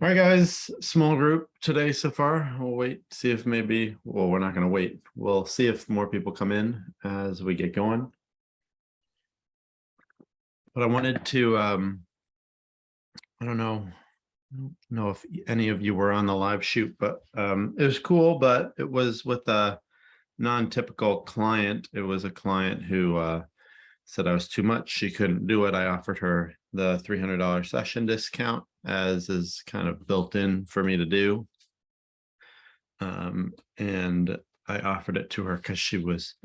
All right, guys, small group today so far. We'll wait, see if we're not going to wait. We'll see if more people come in as we get going. But I wanted to, I don't know if any of you were on the live shoot, but it was cool, but it was with a non-typical client. It was a client who said I was too much. She couldn't do it. I offered her the $300 session discount, as is kind of built in for me to do. And I offered it to her because she was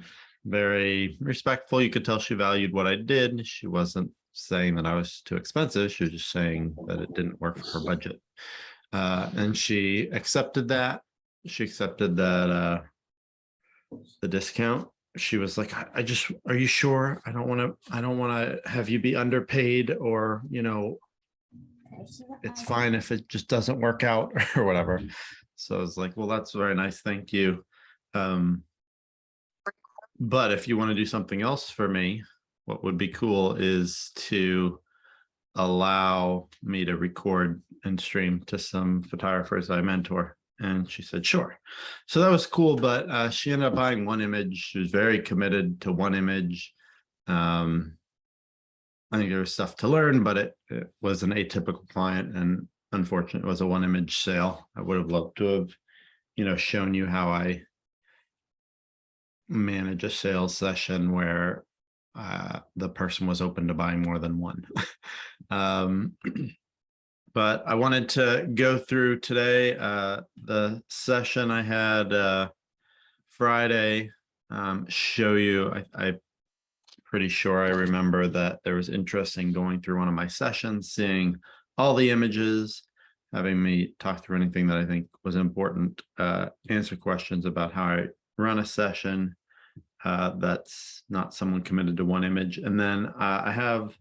very respectful. You could tell she valued what I did. She wasn't saying that I was too expensive. She was just saying that it didn't work for her budget. And she accepted that. She accepted that the discount. She was like, are you sure? I don't want to have you be underpaid, or, it's fine if it just doesn't work out or whatever. So I was like, well, that's very nice. Thank you. But if you want to do something else for me, what would be cool is to allow me to record and stream to some photographers I mentor. And she said, sure. So that was cool. But she ended up buying one image. She was very committed to one image. I think there was stuff to learn, but it was an atypical client, and unfortunately it was a one image sale. I would have loved to have, shown you how I manage a sales session where the person was open to buying more than one. But I wanted to go through today the session I had Friday, show you. I'm pretty sure I remember that there was interest in going through one of my sessions, seeing all the images, having me talk through anything that I think was important, answer questions about how I run a session that's not someone committed to one image. And then I have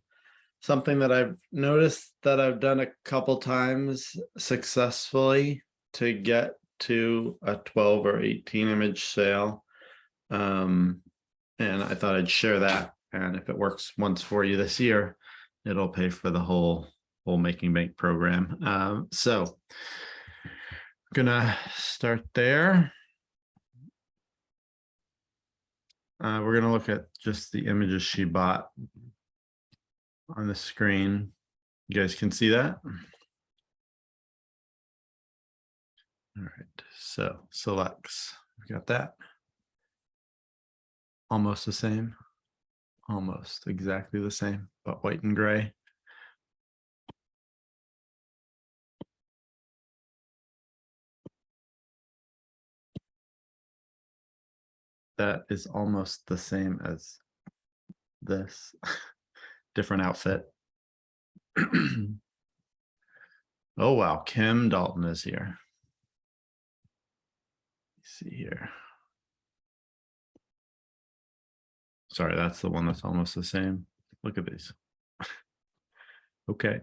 something that I've noticed that I've done a couple times successfully to get to a 12 or 18 image sale. And I thought I'd share that. And if it works once for you this year, it'll pay for the whole Making Bank program. So I'm gonna start there. We're gonna look at just the images she bought on the screen. You guys can see that? All right, so selects, we got that. Almost the same, almost exactly the same, but white and gray. That is almost the same as this. Different outfit. Oh, wow. Kim Dalton is here. Let's see here. Sorry, that's the one that's almost the same. Look at these. Okay.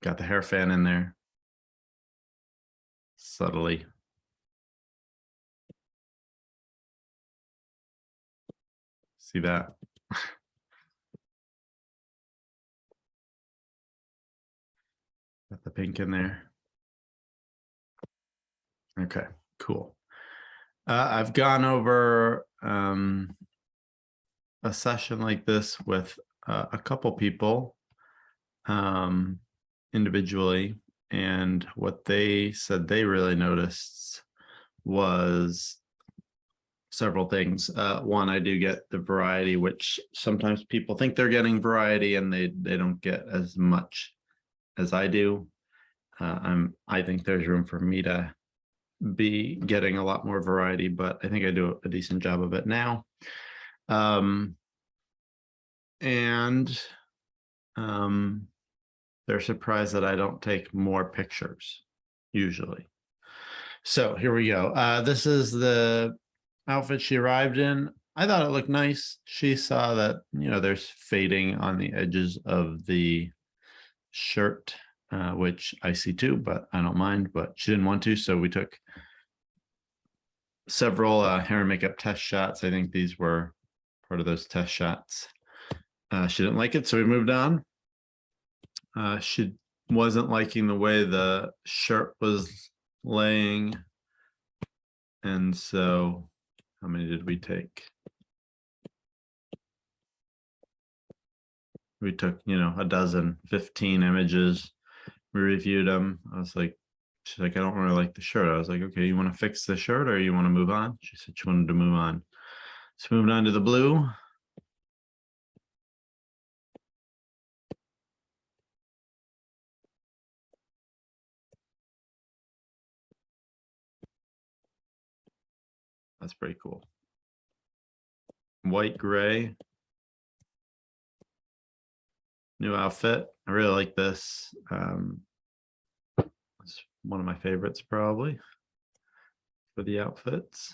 Got the hair fan in there. Subtly. See that? Got the pink in there. Okay, cool. I've gone over a session like this with a couple people individually, and what they said they really noticed was several things. One, I do get the variety, which sometimes people think they're getting variety and they don't get as much as I do. I think there's room for me to be getting a lot more variety, but I think I do a decent job of it now. They're surprised that I don't take more pictures usually. So here we go. This is the outfit she arrived in. I thought it looked nice. She saw that, there's fading on the edges of the shirt, which I see too, but I don't mind, but she didn't want to. So we took several hair and makeup test shots. I think these were part of those test shots. She didn't like it, so we moved on. She wasn't liking the way the shirt was laying. And so how many did we take? We took, a dozen, 15 images. We reviewed them. I was like, she's like, I don't really like the shirt. I was like, okay, you want to fix the shirt or you want to move on? She said she wanted to move on. So moved on to the blue. That's pretty cool. White, gray. New outfit. I really like this. It's one of my favorites probably for the outfits.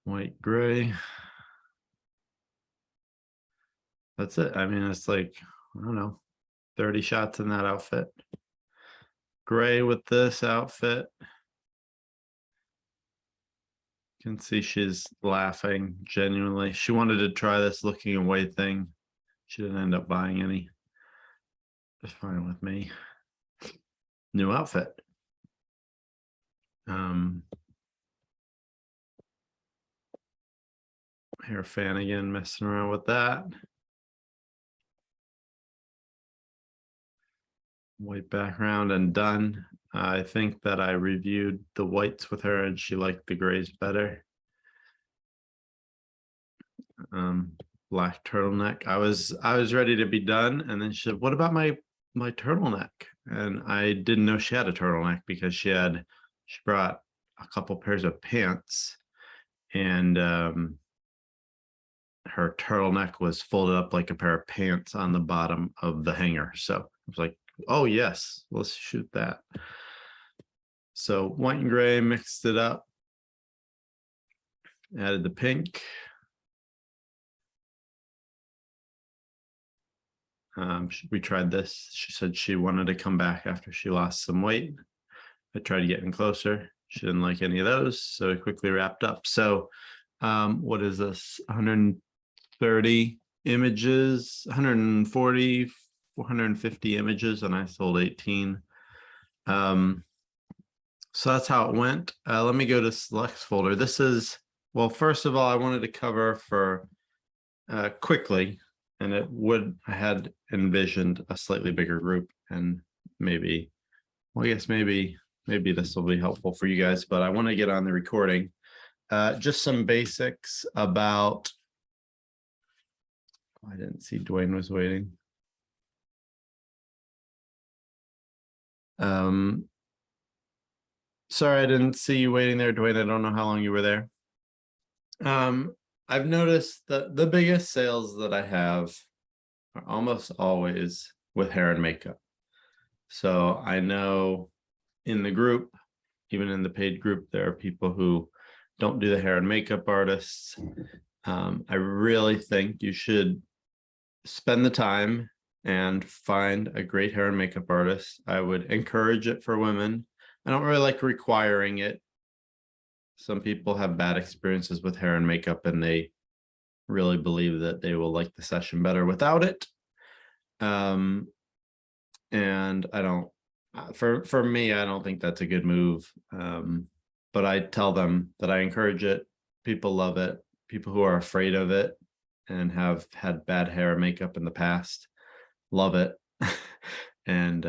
White, gray. That's it. I mean, it's like, I don't know, 30 shots in that outfit. Gray with this outfit. You can see she's laughing genuinely. She wanted to try this looking away thing. She didn't end up buying any. It's fine with me. New outfit. Hair fan again, messing around with that. White background and done. I think that I reviewed the whites with her and she liked the grays better. Black turtleneck. I was ready to be done, and then she said, what about my turtleneck? And I didn't know she had a turtleneck because she brought a couple pairs of pants, and her turtleneck was folded up like a pair of pants on the bottom of the hanger. So I was like, oh yes, let's shoot that. So white and gray, mixed it up, added the pink. We tried this. She said she wanted to come back after she lost some weight. I tried to get in closer. She didn't like any of those, so we quickly wrapped up. So what is this? 130 images, 140, 450 images, and I sold 18. So that's how it went. Let me go to selects folder. This is, well, first of all, I wanted to cover for quickly, and I had envisioned a slightly bigger group, and maybe, well, I guess maybe this will be helpful for you guys, but I want to get on the recording. Just some basics about, I didn't see Dwayne was waiting. Sorry, I didn't see you waiting there, Dwayne. I don't know how long you were there. I've noticed that the biggest sales that I have are almost always with hair and makeup. So I know in the group, even in the paid group, there are people who don't do the hair and makeup artists. I really think you should spend the time and find a great hair and makeup artist. I would encourage it for women. I don't really like requiring it. Some people have bad experiences with hair and makeup, and they really believe that they will like the session better without it. And I don't, for me, I don't think that's a good move. But I tell them that I encourage it. People love it. People who are afraid of it and have had bad hair and makeup in the past love it. And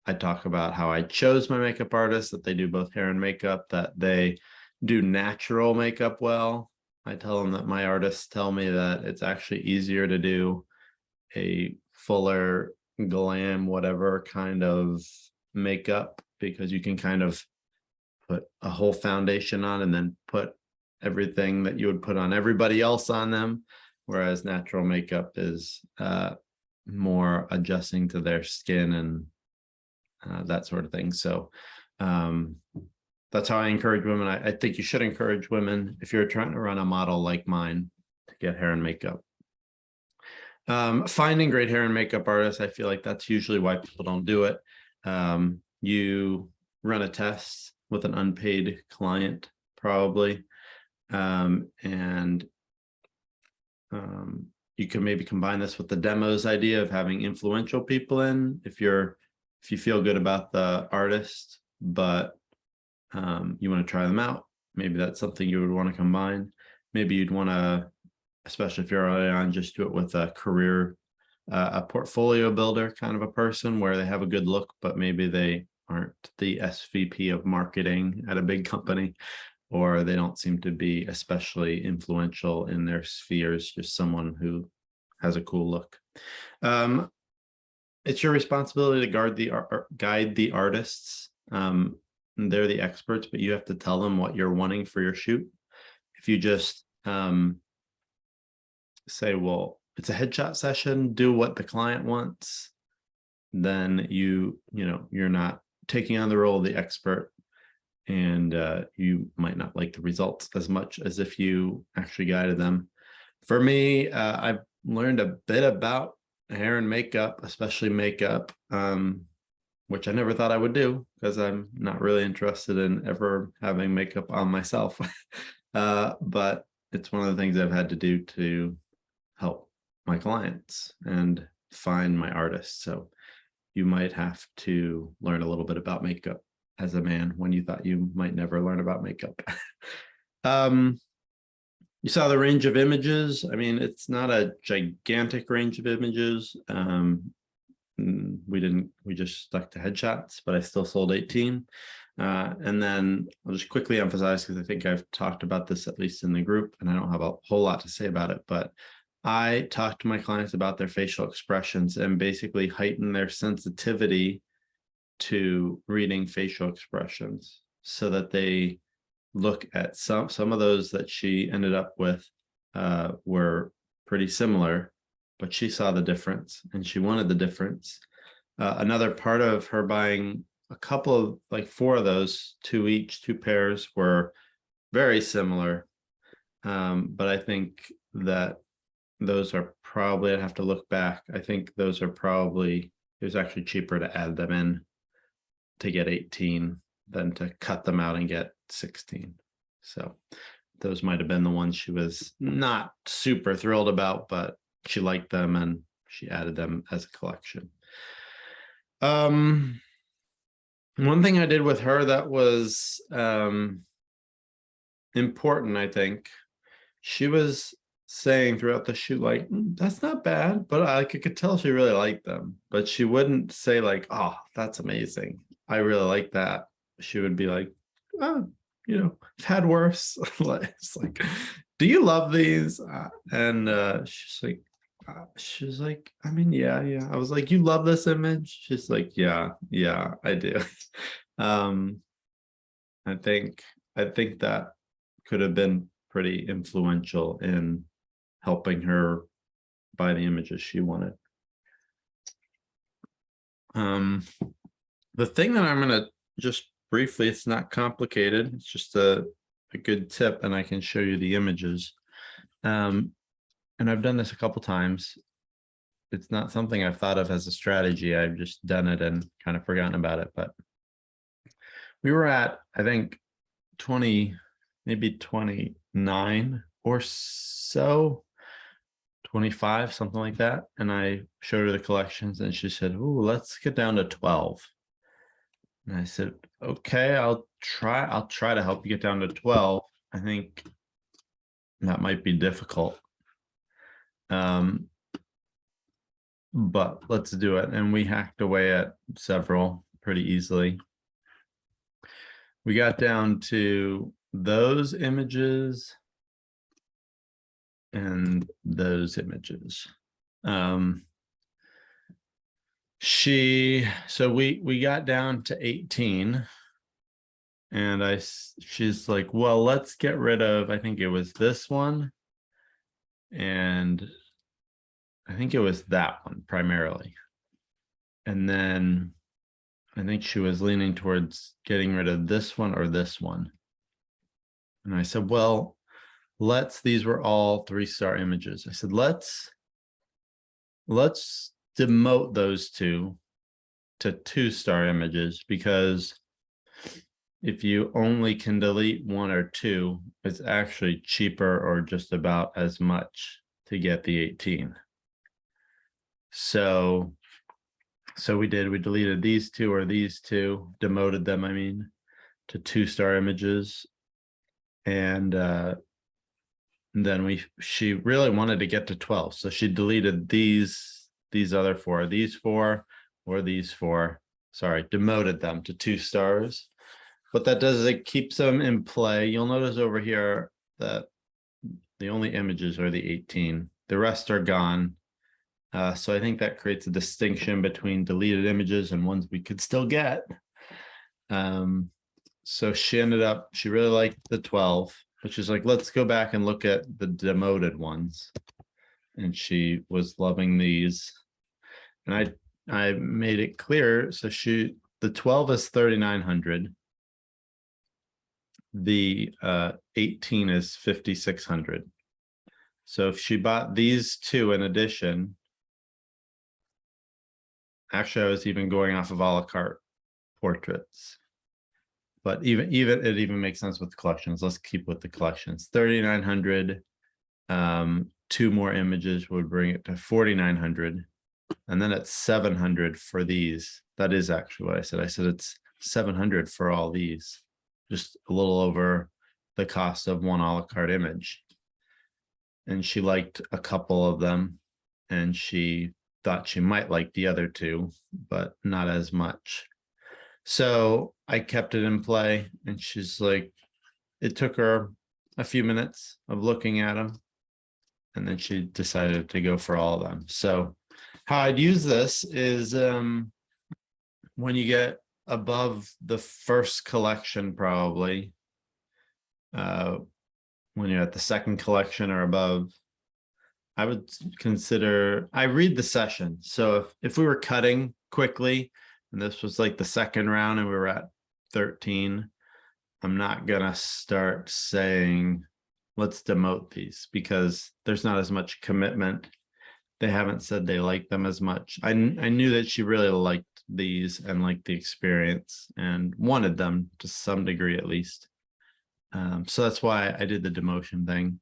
I talk about how I chose my makeup artist, that they do both hair and makeup, that they do natural makeup well. I tell them that my artists tell me that it's actually easier to do a fuller glam, whatever kind of makeup, because you can kind of put a whole foundation on and then put everything that you would put on everybody else on them. Whereas natural makeup is more adjusting to their skin and that sort of thing. So that's how I encourage women. I think you should encourage women if you're trying to run a model like mine to get hair and makeup. Finding great hair and makeup artists, I feel like that's usually why people don't do it. You run a test with an unpaid client, probably, and you can maybe combine this with the demos idea of having influential people in if you feel good about the artist, but you want to try them out. Maybe that's something you would want to combine. Maybe you'd want to, especially if you're early on, just do it with a career, a portfolio builder kind of a person where they have a good look, but maybe they aren't the SVP of marketing at a big company, or they don't seem to be especially influential in their spheres, just someone who has a cool look. It's your responsibility to guide the artists. They're the experts, but you have to tell them what you're wanting for your shoot. If you just say, well, it's a headshot session, do what the client wants, then you're not taking on the role of the expert, and you might not like the results as much as if you actually guided them. For me, I've learned a bit about hair and makeup, especially makeup, which I never thought I would do because I'm not really interested in ever having makeup on myself. But it's one of the things I've had to do to help my clients and find my artists. So you might have to learn a little bit about makeup as a man when you thought you might never learn about makeup. You saw the range of images. I mean, it's not a gigantic range of images. We just stuck to headshots, but I still sold 18. And then I'll just quickly emphasize, because I think I've talked about this at least in the group, and I don't have a whole lot to say about it, but I talk to my clients about their facial expressions and basically heighten their sensitivity to reading facial expressions so that they look at some of those that she ended up with were pretty similar, but she saw the difference and she wanted the difference. Another part of her buying a couple of, like 4 of those, 2 each, 2 pairs, were very similar. But I think that those are probably, I'd have to look back. I think those are probably, it was actually cheaper to add them in to get 18 than to cut them out and get 16. So those might have been the ones she was not super thrilled about, but she liked them and she added them as a collection. One thing I did with her that was important, I think, she was saying throughout the shoot, like, that's not bad, but I could tell she really liked them, but she wouldn't say like, oh, that's amazing, I really like that. She would be like, oh, I've had worse. It's like, do you love these? And she's like, I mean, yeah. I was like, you love this image? She's like, yeah, I do. I think that could have been pretty influential in helping her buy the images she wanted. The thing that I'm going to just briefly, it's not complicated, it's just a good tip, and I can show you the images. And I've done this a couple times. It's not something I've thought of as a strategy. I've just done it and kind of forgotten about it. But we were at, I think, 20, maybe 29 or so, 25, something like that. And I showed her the collections and she said, oh, let's get down to 12. And I said, okay, I'll try to help you get down to 12. I think that might be difficult. But let's do it. And we hacked away at several pretty easily. We got down to those images and those images. So we got down to 18, and she's like, well, let's get rid of, I think it was this one, and I think it was that one primarily. And then I think she was leaning towards getting rid of this one or this one. And I said, well, these were all 3-star images. I said, let's let's demote those two to 2-star images, because if you only can delete 1 or 2, it's actually cheaper or just about as much to get the 18. So we deleted these 2 or these 2, demoted them, I mean, to 2-star images. And then she really wanted to get to 12. So she deleted these other 4, these 4 or these 4, sorry, demoted them to 2 stars. What that does is it keeps them in play. You'll notice over here that the only images are the 18. The rest are gone. So I think that creates a distinction between deleted images and ones we could still get. So she really liked the 12, which is like, let's go back and look at the demoted ones. And she was loving these. And I made it clear. So the 12 is 3,900. The 18 is 5,600. So if she bought these 2 in addition, actually I was even going off of a la carte portraits, but it even makes sense with the collections. Let's keep with the collections. 3,900, 2 more images would bring it to 4,900, and then it's 700 for these. That is actually what I said. I said it's 700 for all these, just a little over the cost of one a la carte image. And she liked a couple of them, and she thought she might like the other 2, but not as much. So I kept it in play, and she's like, it took her a few minutes of looking at them, and then she decided to go for all of them. So how I'd use this is when you get above the first collection, probably when you're at the second collection or above, I would consider, I read the session. So if we were cutting quickly and this was like the second round and we were at 13, I'm not gonna start saying, let's demote these, because there's not as much commitment. They haven't said they like them as much. I knew that she really liked these and liked the experience and wanted them to some degree at least. So that's why I did the demotion thing.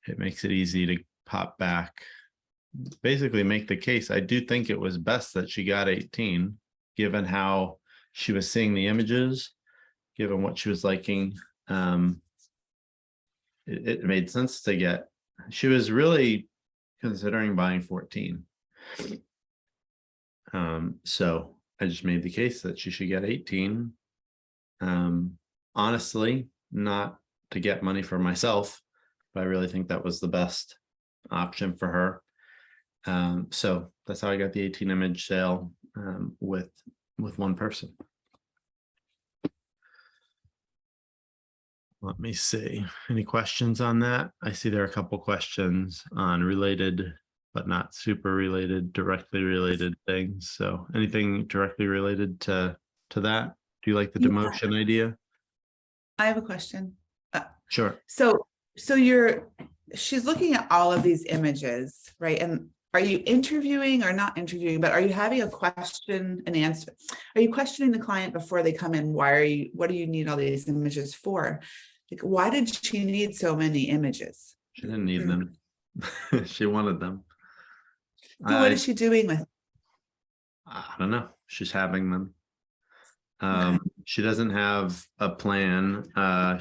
It makes it easy to pop back, basically make the case. I do think it was best that she got 18, given how she was seeing the images, given what she was liking. It made sense to get, she was really considering buying 14. So I just made the case that she should get 18. Honestly, not to get money for myself, but I really think that was the best option for her. So that's how I got the 18 image sale with one person. Let me see. Any questions on that? I see there are a couple questions on related, but not super related, directly related things. So anything directly related to that? Do you like the demotion idea? I have a question. Sure. So she's looking at all of these images, right? And are you interviewing or not interviewing, but are you having a question and answer? Are you questioning the client before they come in? What do you need all these images for? Like, why did she need so many images? She didn't need them. She wanted them. So what is she doing with? I don't know. She's having them. Okay. She doesn't have a plan. I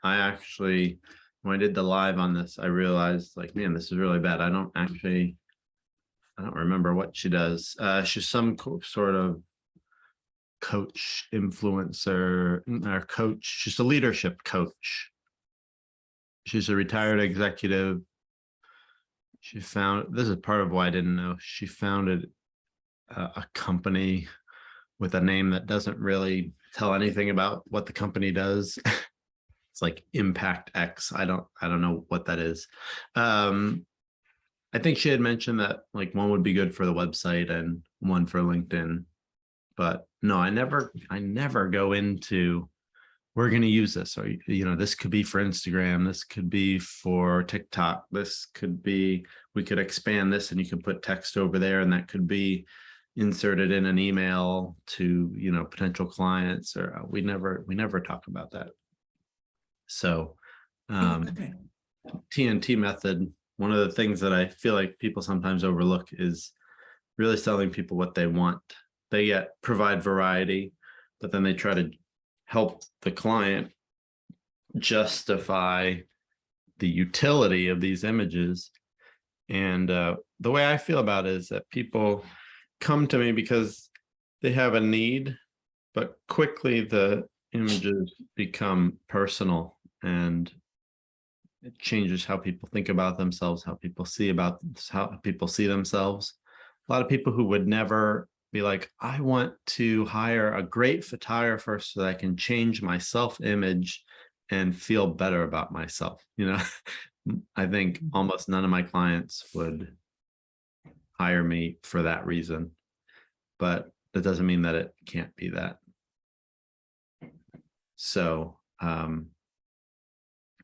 actually, when I did the live on this, I realized, like, man, this is really bad. I don't remember what she does. She's some sort of coach, influencer, or coach. She's a leadership coach. She's a retired executive. This is part of why I didn't know. She founded a company with a name that doesn't really tell anything about what the company does. It's like Impact X. I don't know what that is. I think she had mentioned that like one would be good for the website and one for LinkedIn, but no, I never go into we're going to use this, or, this could be for Instagram, this could be for TikTok, this could be, we could expand this and you can put text over there, and that could be inserted in an email to, potential clients, or we never talk about that. So Okay. TNT method, one of the things that I feel like people sometimes overlook is really selling people what they want. They provide variety, but then they try to help the client justify the utility of these images. And the way I feel about it is that people come to me because they have a need, but quickly the images become personal, and it changes how people think about themselves, how people see themselves. A lot of people who would never be like, I want to hire a great photographer so that I can change my self-image and feel better about myself. I think almost none of my clients would hire me for that reason, but that doesn't mean that it can't be that. So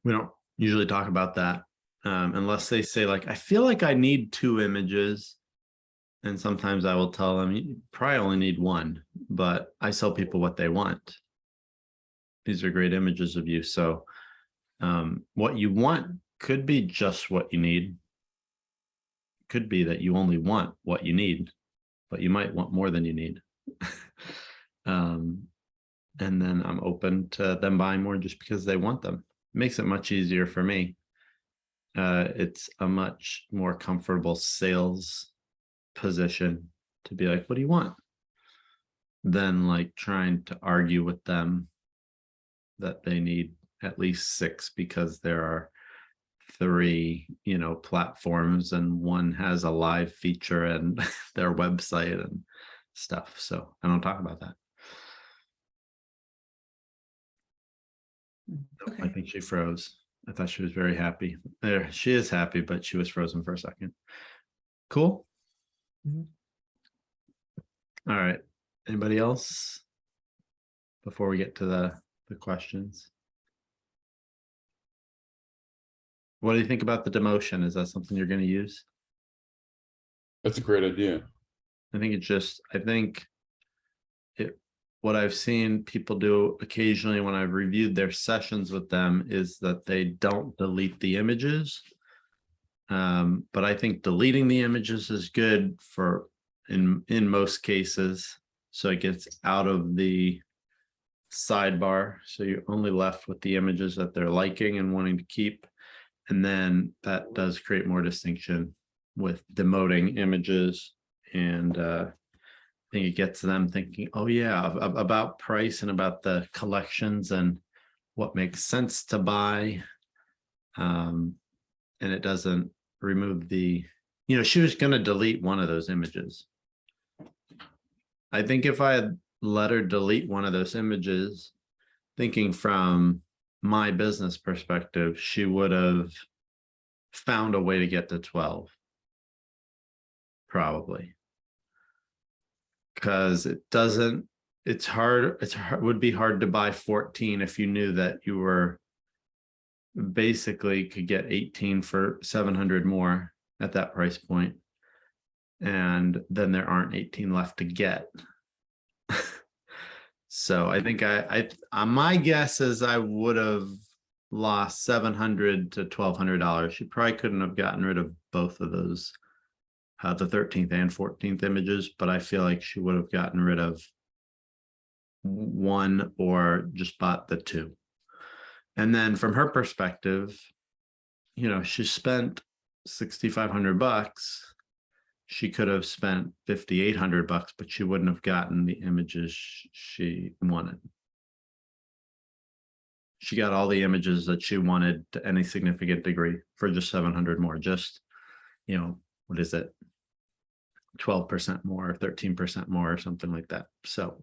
we don't usually talk about that unless they say, like, I feel like I need 2 images. And sometimes I will tell them, you probably only need 1, but I sell people what they want. These are great images of you. So what you want could be just what you need. Could be that you only want what you need, but you might want more than you need. And then I'm open to them buying more just because they want them. It makes it much easier for me. It's a much more comfortable sales position to be like, what do you want? Than like trying to argue with them that they need at least 6 because there are 3, platforms, and one has a live feature and their website and stuff. So I don't talk about that. Okay. I think she froze. I thought she was very happy. There, she is happy, but she was frozen for a second. Cool. Mhm. All right. Anybody else before we get to the questions? What do you think about the demotion? Is that something you're going to use? That's a great idea. I think what I've seen people do occasionally when I've reviewed their sessions with them is that they don't delete the images. But I think deleting the images is good for in most cases. So it gets out of the sidebar. So you're only left with the images that they're liking and wanting to keep. And then that does create more distinction with demoting images. And I think it gets them thinking, oh yeah, about price and about the collections and what makes sense to buy. And it doesn't remove the, she was going to delete one of those images. I think if I had let her delete one of those images, thinking from my business perspective, she would have found a way to get to 12. Probably. Because it's hard. It would be hard to buy 14 if you knew that you were basically could get 18 for 700 more at that price point. And then there aren't 18 left to get. So I think my guess is I would have lost $700 to $1,200. She probably couldn't have gotten rid of both of those, the 13th and 14th images, but I feel like she would have gotten rid of one or just bought the 2. And then from her perspective, she spent $6,500. She could have spent $5,800, but she wouldn't have gotten the images she wanted. She got all the images that she wanted to any significant degree for just 700 more. Just, what is it? 12% more, 13% more, or something like that. So,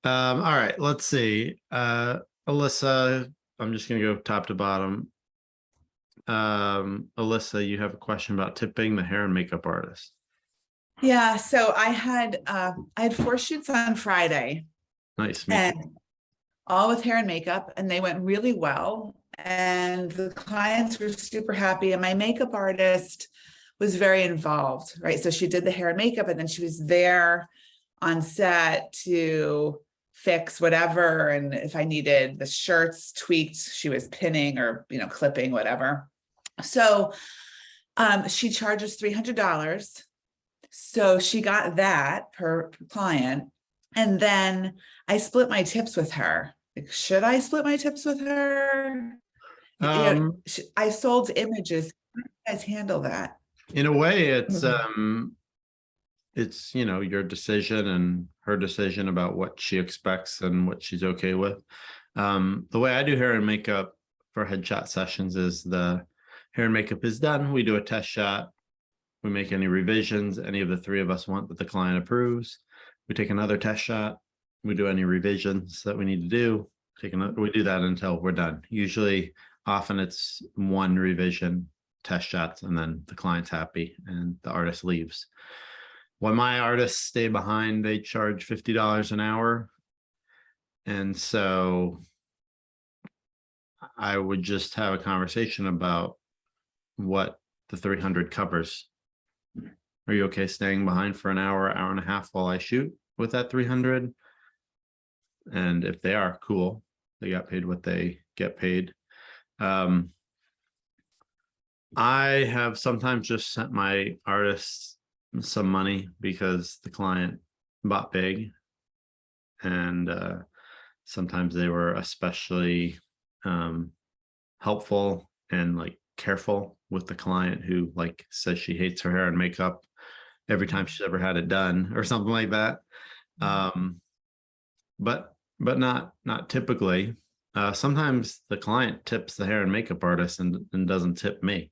all right, let's see. Alyssa, I'm just going to go top to bottom. Alyssa, you have a question about tipping the hair and makeup artist. Yeah, so I had 4 shoots on Friday. Nice. And all with hair and makeup, and they went really well. And the clients were super happy. And my makeup artist was very involved, right? So she did the hair and makeup, and then she was there on set to fix whatever. And if I needed the shirts tweaked, she was pinning or, clipping, whatever. So she charges $300. So she got that per client. And then I split my tips with her. Like, should I split my tips with her? I sold images. How do you guys handle that? In a way, it's your decision and her decision about what she expects and what she's okay with. The way I do hair and makeup for headshot sessions is the hair and makeup is done. We do a test shot. We make any revisions any of the three of us want that the client approves. We take another test shot. We do any revisions that we need to do. We do that until we're done. Usually, often it's one revision, test shots, and then the client's happy and the artist leaves. When my artists stay behind, they charge $50 an hour. And so I would just have a conversation about what the 300 covers. Are you okay staying behind for an hour, hour and a half while I shoot with that 300? And if they are, cool. They got paid what they get paid. I have sometimes just sent my artists some money because the client bought big, and sometimes they were especially helpful and like careful with the client who like says she hates her hair and makeup every time she's ever had it done or something like that. But not typically. Sometimes the client tips the hair and makeup artist and doesn't tip me.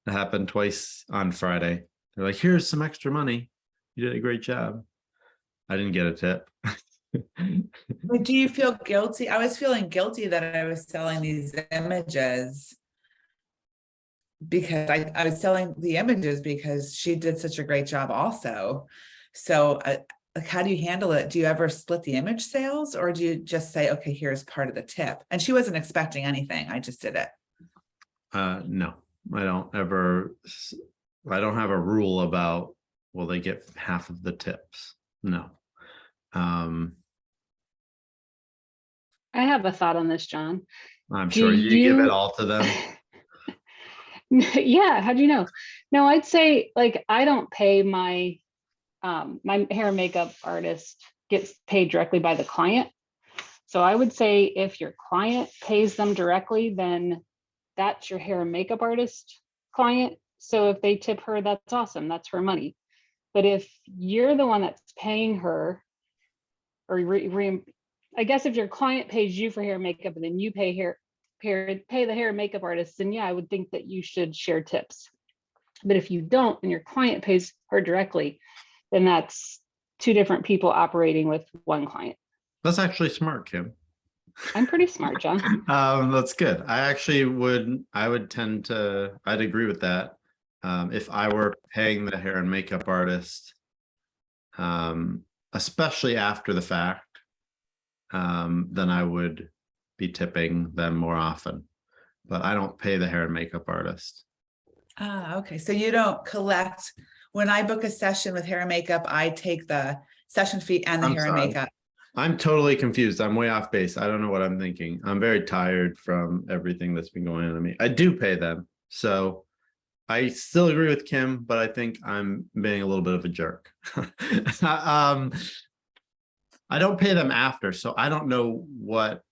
It happened twice on Friday. They're like, here's some extra money. You did a great job. I didn't get a tip. But do you feel guilty? I was feeling guilty that I was selling these images because I was selling the images because she did such a great job also. So like, how do you handle it? Do you ever split the image sales, or do you just say, okay, here's part of the tip? And she wasn't expecting anything. I just did it. No, I don't have a rule about, well, they get half of the tips. No. I have a thought on this, John. I'm sure you give it all to them. Yeah, how do you know? No, I'd say like I don't pay my my hair and makeup artist gets paid directly by the client. So I would say if your client pays them directly, then that's your hair and makeup artist client. So if they tip her, that's awesome. That's her money. But if you're the one that's paying her, or I guess if your client pays you for hair and makeup and then you pay the hair and makeup artist, then yeah, I would think that you should share tips. But if you don't and your client pays her directly, then that's two different people operating with one client. That's actually smart, Kim. I'm pretty smart, John. That's good. I'd agree with that. If I were paying the hair and makeup artist, especially after the fact, then I would be tipping them more often. But I don't pay the hair and makeup artist. Okay. So you don't collect. When I book a session with hair and makeup, I take the session fee and the hair and makeup. I'm totally confused. I'm way off base. I don't know what I'm thinking. I'm very tired from everything that's been going on to me. I do pay them. So I still agree with Kim, but I think I'm being a little bit of a jerk. I don't pay them after, so I don't know what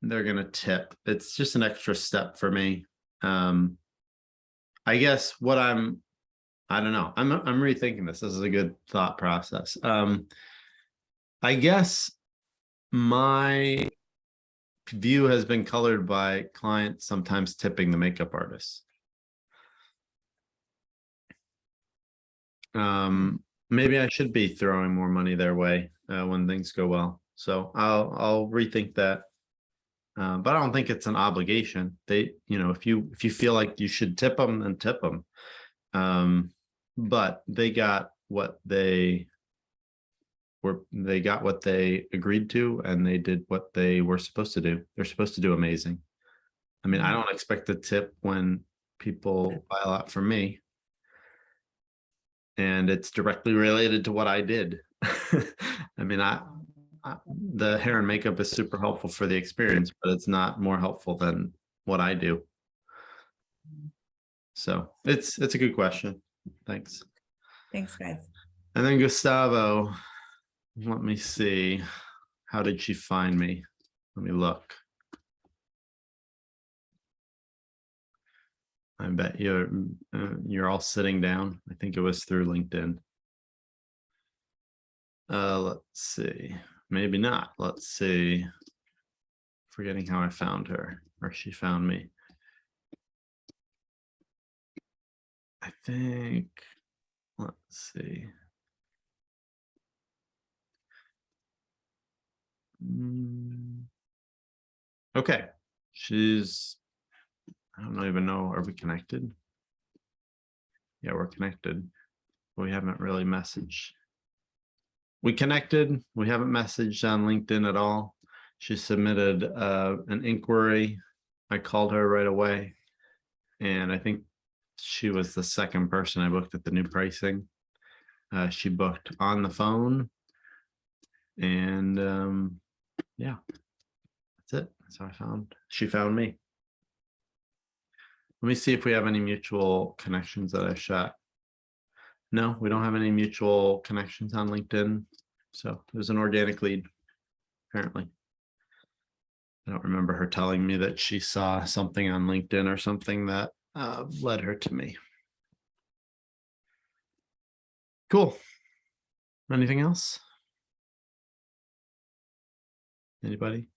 they're going to tip. It's just an extra step for me. I guess I don't know. I'm rethinking this. This is a good thought process. I guess my view has been colored by clients sometimes tipping the makeup artist. Maybe I should be throwing more money their way when things go well. So I'll rethink that. But I don't think it's an obligation. If you feel like you should tip them, then tip them. But they got what they they got what they agreed to, and they did what they were supposed to do. They're supposed to do amazing. I mean, I don't expect a tip when people buy a lot from me. And it's directly related to what I did. I mean, the hair and makeup is super helpful for the experience, but it's not more helpful than what I do. So it's a good question. Thanks. Thanks, guys. And then Gustavo, let me see. How did she find me? Let me look. I bet you're all sitting down. I think it was through LinkedIn. Let's see. Maybe not. Let's see. Forgetting how I found her, or she found me. I think, let's see. Okay. I don't even know. Are we connected? Yeah, we're connected. We haven't really messaged. We connected. We haven't messaged on LinkedIn at all. She submitted an inquiry. I called her right away. And I think she was the second person I booked at the new pricing. She booked on the phone. And yeah, that's it. That's how she found me. Let me see if we have any mutual connections that I shot. No, we don't have any mutual connections on LinkedIn. So it was an organic lead, apparently. I don't remember her telling me that she saw something on LinkedIn or something that led her to me. Cool. Anything else? Anybody?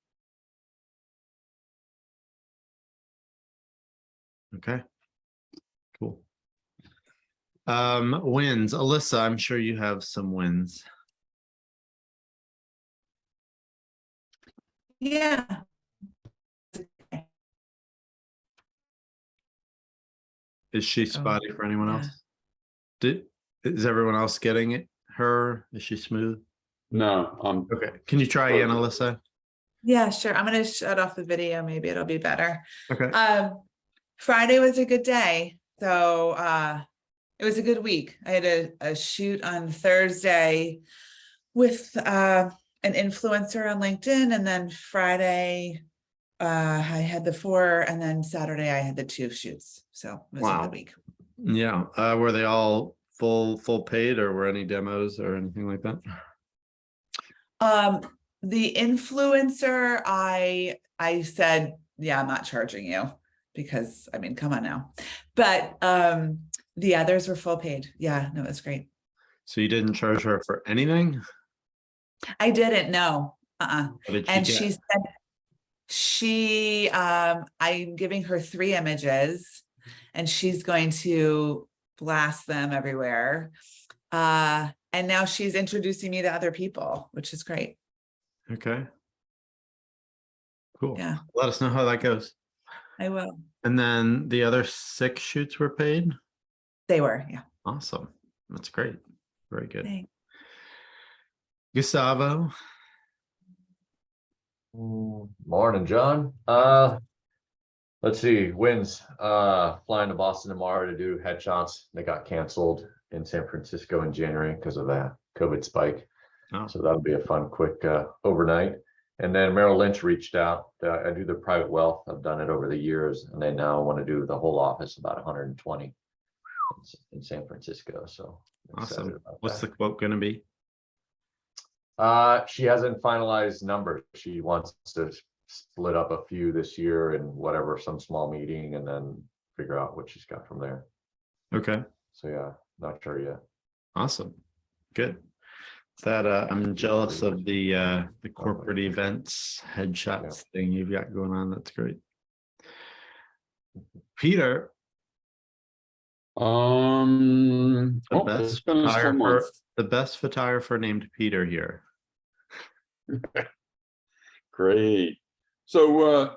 Okay. Cool. Wins. Alyssa, I'm sure you have some wins. Yeah. Is she spotty for anyone yeah. else? Is everyone else getting it? Her? Is she smooth? No, Okay. Can you try again, Alyssa? Yeah, sure. I'm going to shut off the video. Maybe it'll be better. Okay. Friday was a good day. So it was a good week. I had a shoot on Thursday with an influencer on LinkedIn. And then Friday, I had the 4, and then Saturday I had the 2 shoots. So it was a good week. Yeah. Were they all full paid, or were any demos or anything like that? The influencer, I said, yeah, I'm not charging you, because I mean, come on now. But the others were full paid. Yeah, no, it was great. So you didn't charge her for anything? I didn't know. What did And get? she said I'm giving her 3 images, and she's going to blast them everywhere. And now she's introducing me to other people, which is great. Okay. Cool. Yeah. Let us know how that goes. I will. And then the other 6 shoots were paid? They were, yeah. Awesome. That's great. Very good. Thanks. Gustavo. Morning, John. Let's see, wins. Flying to Boston tomorrow to do headshots. They got canceled in San Francisco in January because of that COVID spike. Oh. So that'll be a fun, quick overnight. And then Merrill Lynch reached out. I do their private wealth. I've done it over the years, and they now want to do the whole office, about 120 in San Francisco. So I'm excited Awesome. about What's that. the quote going to be? She hasn't finalized numbers. She wants to split up a few this year and whatever, some small meeting, and then figure out what she's got from there. Okay. So yeah, not sure yet. Awesome. Good. That I'm jealous of the corporate events headshots thing you've got going on. That's great. Peter, the the best photographer named Peter here. Great. So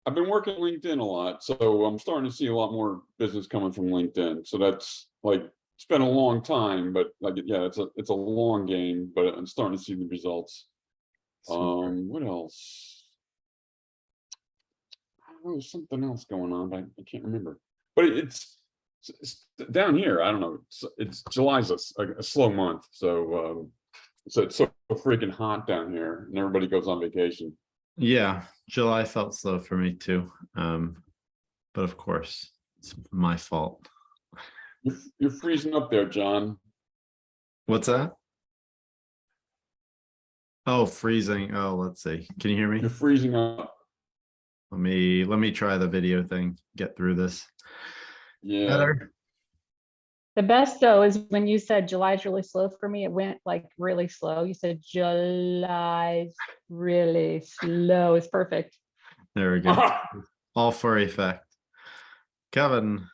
I've been working LinkedIn a lot, so I'm starting to see a lot more business coming from LinkedIn. So that's like it's been a long time, but like, yeah, it's a long game, but I'm starting to see the results. Super. What else? There was something else going on, but I can't remember. But it's down here. I don't know. It's July's a slow month, so it's so freaking hot down here, and everybody goes on vacation. Yeah, July felt slow for me too. But of course, it's my fault. You're freezing up there, John. What's that? Oh, freezing. Oh, let's see. Can you hear me? You're freezing up. Let me try the video thing. Get through this. Yeah. Better. The best though is when you said July's really slow for me, it went like really slow. You said July's really slow. It's perfect. There we go. All for effect. Kevin.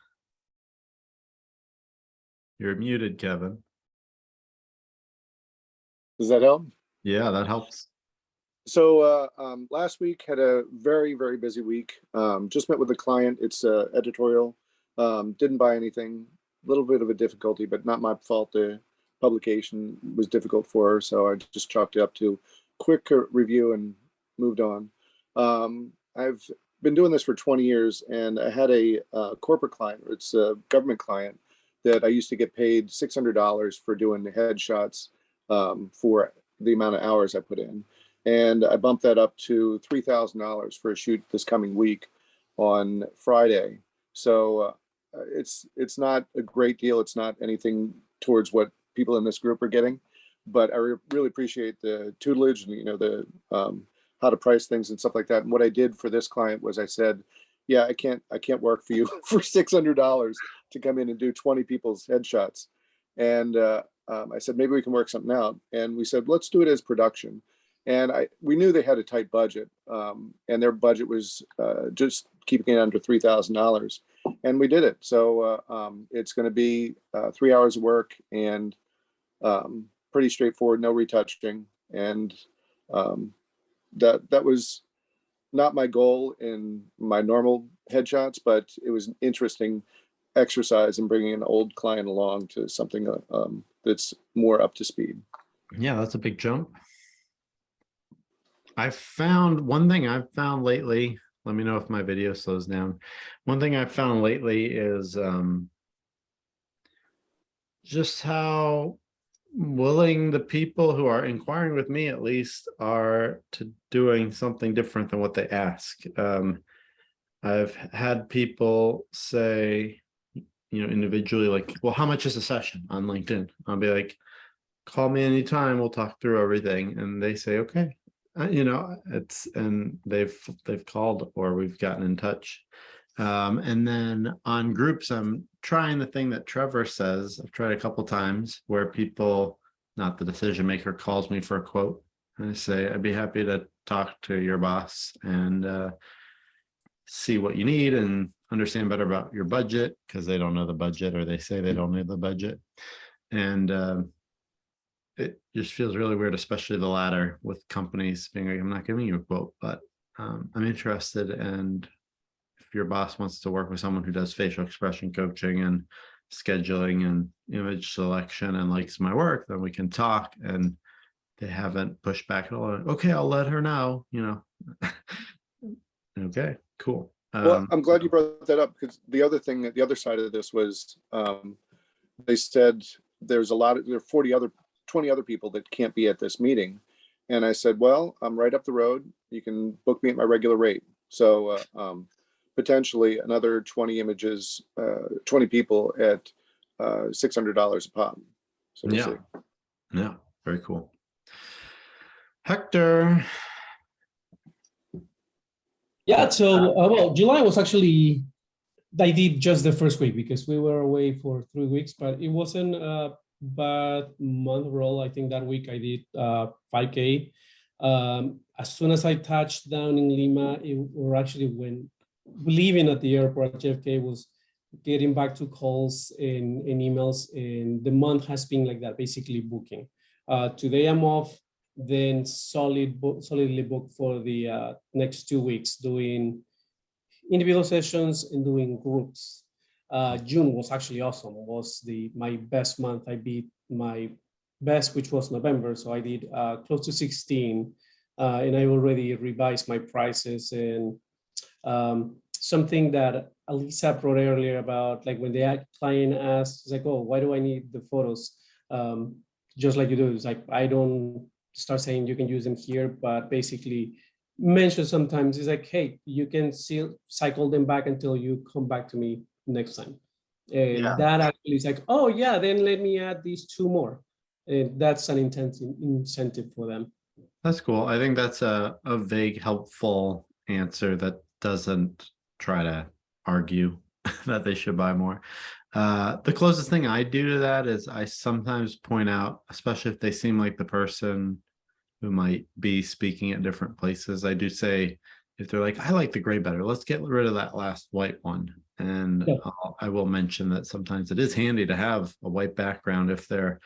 You're muted, Kevin. Does that help? Yeah, that helps. So last week had a very, very busy week. Just met with a client. It's editorial. Didn't buy anything. A little bit of a difficulty, but not my fault. The publication was difficult for her, so I just chalked it up to quick review and moved on. I've been doing this for 20 years, and I had a corporate client. It's a government client that I used to get paid $600 for doing the headshots for the amount of hours I put in. And I bumped that up to $3,000 for a shoot this coming week on Friday. So it's not a great deal. It's not anything towards what people in this group are getting, but I really appreciate the tutelage and, you know, the how to price things and stuff like that. And what I did for this client was I said, yeah, I can't work for you for $600 to come in and do 20 people's headshots. And I said, maybe we can work something out. And we said, let's do it as production. And we knew they had a tight budget, and their budget was just keeping it under $3,000, and we did it. So it's going to be 3 hours of work and pretty straightforward, no retouching. And that was not my goal in my normal headshots, but it was an interesting exercise in bringing an old client along to something that's more up to speed. Yeah, that's a big jump. I found one thing I've found lately. Let me know if my video slows down. One thing I've found lately is just how willing the people who are inquiring with me, at least, are to doing something different than what they ask. I've had people say, you know, individually, like, well, how much is a session on LinkedIn? I'll be like, call me anytime, we'll talk through everything. And they say, okay. You know, and they've called or we've gotten in touch. And then on groups, I'm trying the thing that Trevor says. I've tried a couple times where people, not the decision maker, calls me for a quote. And I say, I'd be happy to talk to your boss and see what you need and understand better about your budget, because they don't know the budget, or they say they don't know the budget. And it just feels really weird, especially the latter, with companies being like, I'm not giving you a quote, but I'm interested. And if your boss wants to work with someone who does facial expression coaching and scheduling and image selection and likes my work, then we can talk. And they haven't pushed back at all. Okay, I'll let her know, you know. Okay, cool. Well, I'm glad you brought that up, because the other thing, the other side of this was they said there are 20 other people that can't be at this meeting. And I said, well, I'm right up the road. You can book me at my regular rate. So potentially another 20 images, 20 people at $600 a pop. So we'll see. Yeah, very cool. Hector. Yeah, so well, July was actually, I did just the first week because we were away for 3 weeks, but it wasn't a bad month roll. I think that week I did 5K. As soon as I touched down in Lima, or actually when leaving at the airport, JFK, was getting back to calls and emails, and the month has been like that, basically booking. Today I'm off, then solidly booked for the next 2 weeks, doing individual sessions and doing groups. June was actually awesome. Was my best month. I beat my best, which was November. So I did close to 16, and I already revised my prices. And something that Alisa brought earlier about, like when the client asks, it's like, oh, why do I need the photos? Just like you do, it's like, I don't start saying you can use them here, but basically mention sometimes it's like, hey, you can still cycle them back until you come back to me next time. And Yeah. that actually is like, oh yeah, then let me add these 2 more. And that's an incentive for them. That's cool. I think that's a vague, helpful answer that doesn't try to argue that they should buy more. The closest thing I do to that is I sometimes point out, especially if they seem like the person who might be speaking at different places, I do say, if they're like, I like the gray better, let's get rid of that last white one. And Yeah. I will mention that sometimes it is handy to have a white background if they're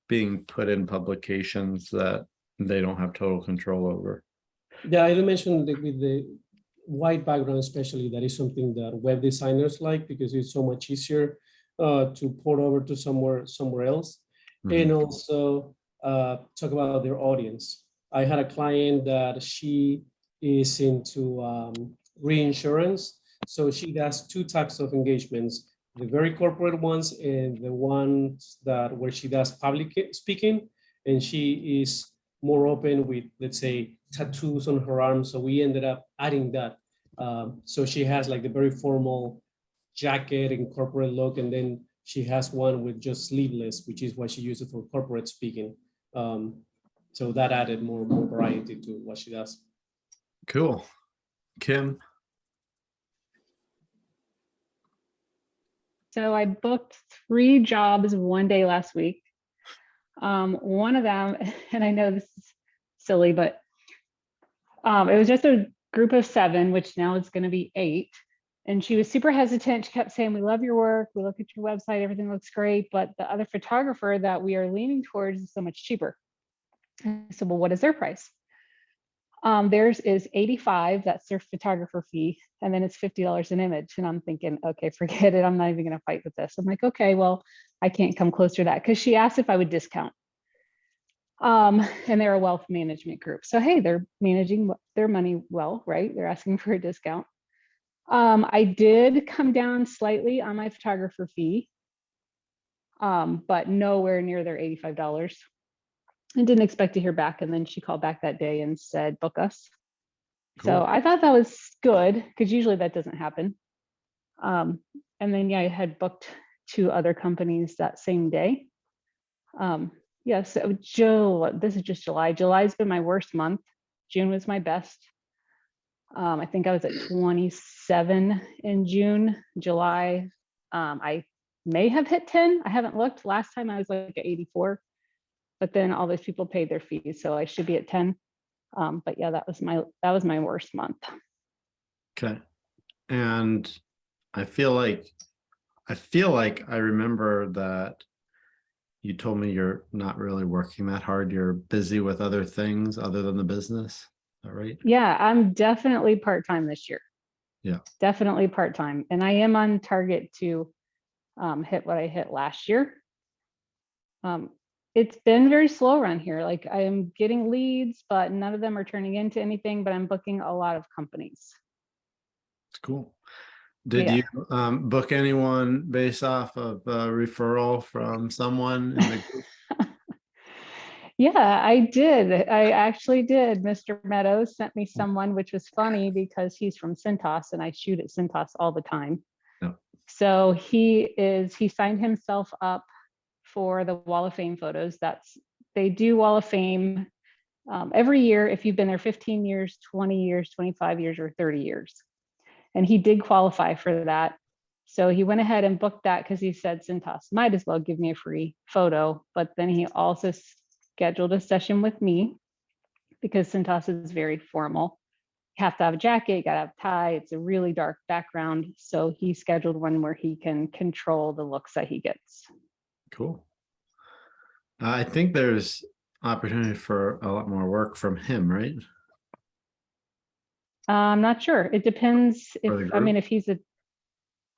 being put in publications that they don't have total control over. Yeah, I mentioned that with the white background, especially, that is something that web designers like because it's so much easier to port over to somewhere else. Mhm. And also talk about their audience. I had a client that she is into reinsurance. So she does 2 types of engagements, the very corporate ones and the ones that where she does public speaking. And she is more open with, let's say, tattoos on her arm. So we ended up adding that. So she has like the very formal jacket and corporate look, and then she has one with just sleeveless, which is what she uses for corporate speaking. So that added more variety to what she does. Cool. Kim? So I booked 3 jobs one day last week. One of them, and I know this is silly, but it was just a group of 7, which now it's going to be 8. And she was super hesitant. She kept saying, we love your work. We look at your website. Everything looks great. But the other photographer that we are leaning towards is so much cheaper. I said, well, what is their price? Theirs is $85. That's their photographer fee. And then it's $50 an image. And I'm thinking, okay, forget it. I'm not even going to fight with this. I'm like, okay, well, I can't come closer to that. Because she asked if I would discount. And they're a wealth management group. So, hey, they're managing their money well, right? They're asking for a discount. I did come down slightly on my photographer fee, but nowhere near their $85. I didn't expect to hear back. And then she called back that day and said, book us. Cool. So I thought that was good because usually that doesn't happen. And then, yeah, I had booked 2 other companies that same day. Yeah, so this is just July. July's been my worst month. June was my best. I think I was at 27 in June. July, I may have hit 10. I haven't looked. Last time I was like at 84, but then all those people paid their fees, so I should be at 10. But yeah, that was my worst month. Okay. And I feel like I remember that you told me you're not really working that hard. You're busy with other things other than the business. Is that right? Yeah, I'm definitely part-time this year. Yeah. Definitely part-time. And I am on target to hit what I hit last year. It's been very slow around here. Like I'm getting leads, but none of them are turning into anything, but I'm booking a lot of companies. It's cool. Did Yeah. you book anyone based off of a referral from someone in the group? Yeah, I did. I actually did. Mr. Meadows sent me someone, which was funny because he's from Cintas and I shoot at Cintas all the time. Yeah. So he signed himself up for the Wall of Fame photos. They do Wall of Fame every year if you've been there 15 years, 20 years, 25 years, or 30 years. And he did qualify for that. So he went ahead and booked that because he said Cintas might as well give me a free photo. But then he also scheduled a session with me because Cintas is very formal. You have to have a jacket, you gotta have a tie. It's a really dark background. So he scheduled one where he can control the looks that he gets. Cool. I think there's opportunity for a lot more work from him, right? I'm not sure. It depends For the if, I mean, group? if he's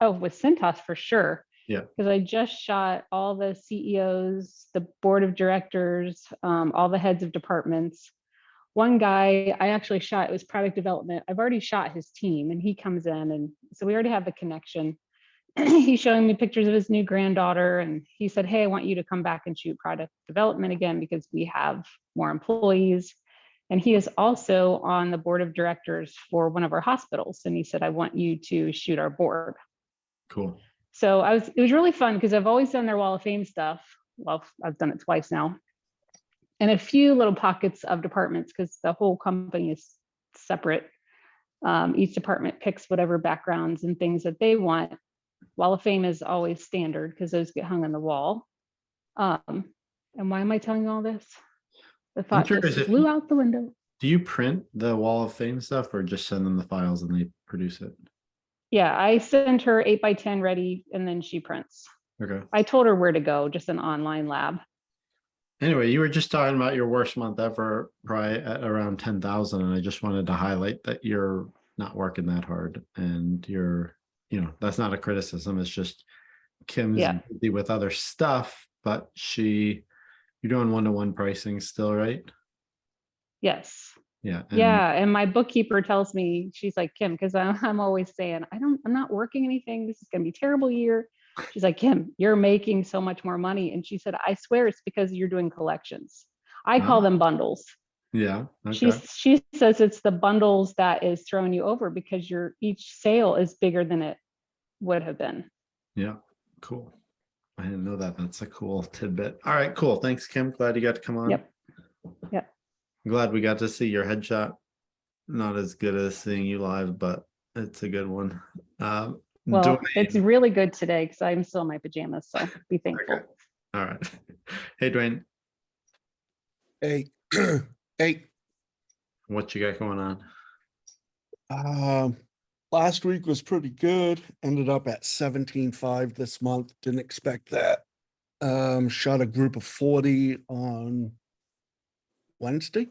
Oh, with Cintas for sure. Yeah. Because I just shot all the CEOs, the board of directors, all the heads of departments. One guy I actually shot, it was product development. I've already shot his team and he comes in, and so we already have the connection. He's showing me pictures of his new granddaughter, and he said, hey, I want you to come back and shoot product development again because we have more employees. And he is also on the board of directors for one of our hospitals. And he said, I want you to shoot our board. Cool. So it was really fun because I've always done their Wall of Fame stuff. Well, I've done it twice now. And a few little pockets of departments because the whole company is separate. Each department picks whatever backgrounds and things that they want. Wall of Fame is always standard because those get hung on the wall. And why am I telling you all this? The thought curious just if flew you- out the window. Do you print the Wall of Fame stuff or just send them the files and they produce it? Yeah, I send her 8x10 ready and then she prints. Okay. I told her where to go, just an online lab. Anyway, you were just talking about your worst month ever, probably at around 10,000. And I just wanted to highlight that you're not working that hard and that's not a criticism. It's just Kim's Yeah. busy with other stuff, but you're doing one-to-one pricing still, right? Yes. Yeah. Yeah. And my bookkeeper tells me, she's like, Kim, because I'm always saying, I'm not working anything. This is going to be a terrible year. She's like, Kim, you're making so much more money. And she said, I swear it's because you're doing collections. I call them bundles. Yeah. Okay. She says it's the bundles that is throwing you over because each sale is bigger than it would have been. Yeah. Cool. I didn't know that. That's a cool tidbit. All right, cool. Thanks, Kim. Glad you got to come on. Yep. Yep. I'm glad we got to see your headshot. Not as good as seeing you live, but it's a good one. Well, Dwayne- it's really good today because I'm still in my pajamas, so be thankful. Okay. All right. Hey, Dwayne, Hey, hey, what you got going on? last week was pretty good. Ended up at 17.5 this month. Didn't expect that. Shot a group of 40 on Wednesday.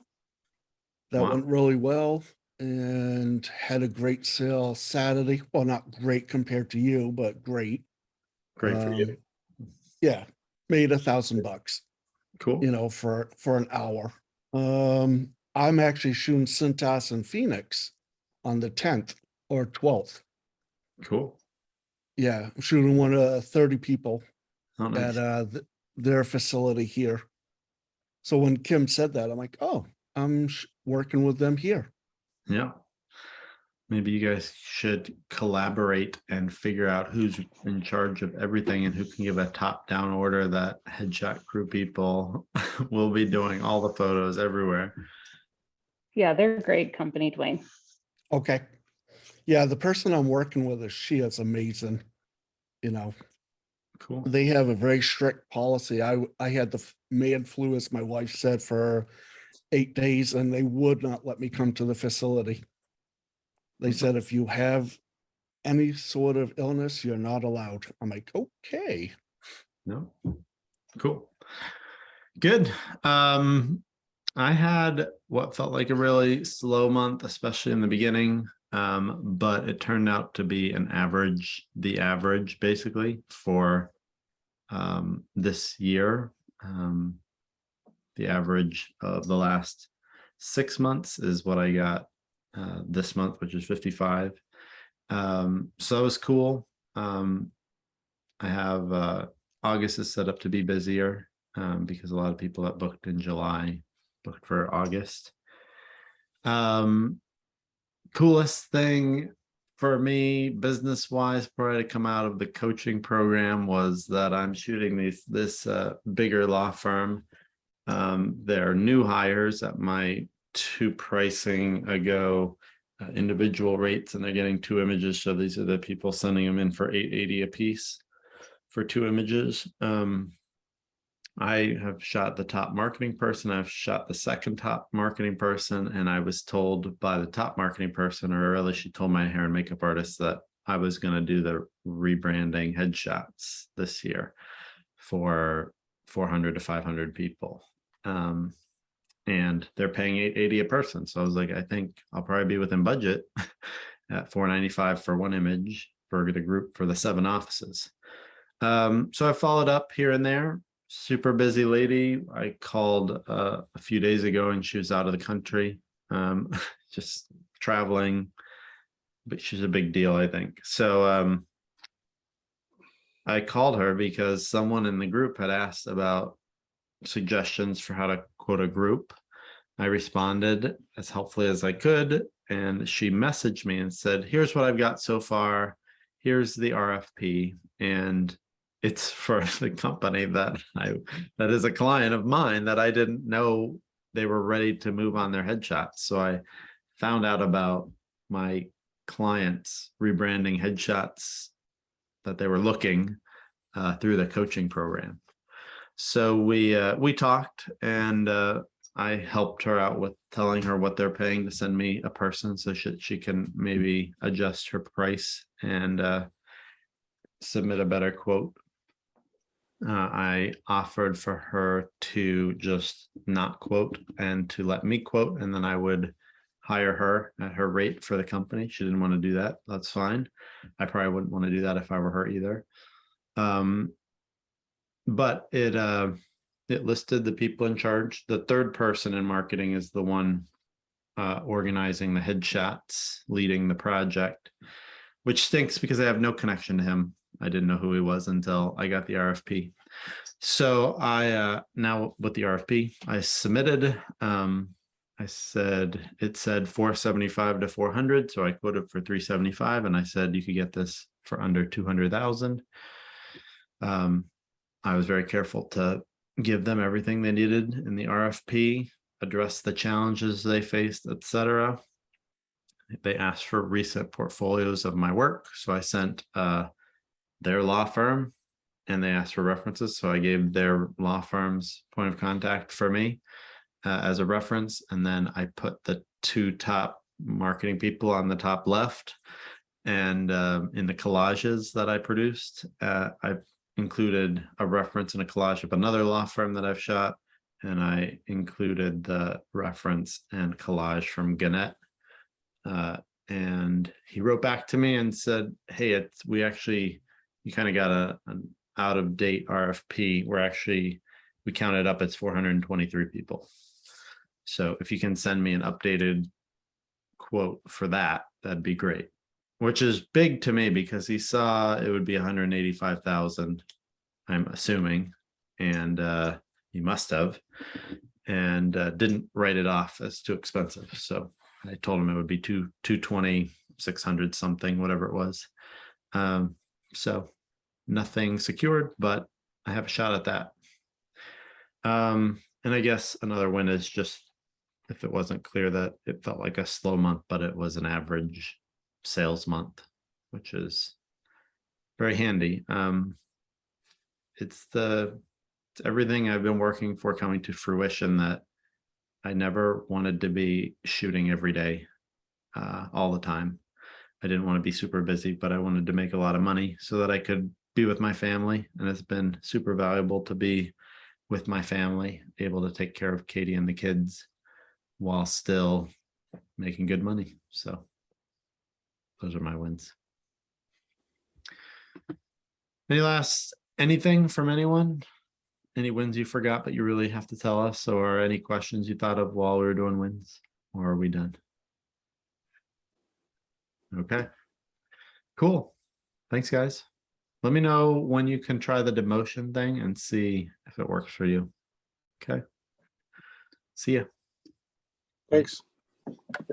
That Wow. went really well and had a great sale Saturday. Well, not great compared to you, but great. Great for you. Yeah, made $1,000, Cool. for an hour. I'm actually shooting Cintas in Phoenix on the 10th or 12th. Cool. Yeah, I'm shooting one of 30 people Oh, nice. at their facility here. So when Kim said that, I'm like, oh, I'm working with them here. Yeah. Maybe you guys should collaborate and figure out who's in charge of everything and who can give a top-down order that headshot crew people will be doing all the photos everywhere. Yeah, they're a great company, Dwayne. Okay. Yeah, the person I'm working with she is amazing. Cool. They have a very strict policy. I had the man flu, as my wife said, for 8 days, and they would not let me come to the facility. They said, if you have any sort of illness, you're not allowed. I'm like, okay. No. Cool. Good. I had what felt like a really slow month, especially in the beginning. But it turned out to be the average basically for this year. The average of the last 6 months is what I got this month, which is 55. So it was cool. I have August is set up to be busier because a lot of people that booked in July booked for August. Coolest thing for me business wise prior to come out of the coaching program was that I'm shooting this bigger law firm. They're new hires at my 2 pricing ago individual rates, and they're getting 2 images. So these are the people sending them in for $880 a piece for 2 images. I have shot the top marketing person. I've shot the second top marketing person, and I was told by the top marketing person, or really she told my hair and makeup artist, that I was going to do the rebranding headshots this year for 400 to 500 people. And they're paying $880 a person. So I was like, I think I'll probably be within budget at $495 for 1 image. for the group for the 7 offices. So I followed up here and there. Super busy lady. I called a few days ago and she was out of the country, just traveling, but she's a big deal, I think. So I called her because someone in the group had asked about suggestions for how to quote a group. I responded as helpfully as I could, and she messaged me and said, here's what I've got so far. Here's the RFP, and it's for the company that is a client of mine that I didn't know they were ready to move on their headshots. So I found out about my clients rebranding headshots that they were looking through the coaching program. So we talked, and I helped her out with telling her what they're paying to send me a person so she can maybe adjust her price and submit a better quote. I offered for her to just not quote and to let me quote, and then I would hire her at her rate for the company. She didn't want to do that. That's fine. I probably wouldn't want to do that if I were her either. But it listed the people in charge. The third person in marketing is the one organizing the headshots, leading the project, which stinks because I have no connection to him. I didn't know who he was until I got the RFP. So I now with the RFP, I submitted. I said it said 475 to 400, so I quoted for 375, and I said you could get this for under 200,000. I was very careful to give them everything they needed in the RFP, address the challenges they faced, etc. They asked for recent portfolios of my work, so I sent their law firm, and they asked for references, so I gave their law firm's point of contact for me as a reference, and then I put the 2 top marketing people on the top left, and in the collages that I produced, I included a reference and a collage of another law firm that I've shot, and I included the reference and collage from Gannett. And he wrote back to me and said, hey, you kind of got an out of date RFP. We counted up, it's 423 people. So if you can send me an updated quote for that, that'd be great. Which is big to me because he saw it would be 185,000, I'm assuming, and he must have, and didn't write it off as too expensive. So I told him it would be 220, 600 something, whatever it was. So nothing secured, but I have a shot at that. And I guess another win is just, if it wasn't clear, that it felt like a slow month, but it was an average sales month, which is very handy. It's everything I've been working for coming to fruition, that I never wanted to be shooting every day, all the time. I didn't want to be super busy, but I wanted to make a lot of money so that I could be with my family. And it's been super valuable to be with my family, able to take care of Katie and the kids while still making good money. So those are my wins. Anything from anyone? Any wins you forgot, but you really have to tell us, or any questions you thought of while we were doing wins, or are we done? Okay, cool. Thanks, guys. Let me know when you can try the demotion thing and see if it works for you. Okay. See ya. Thanks.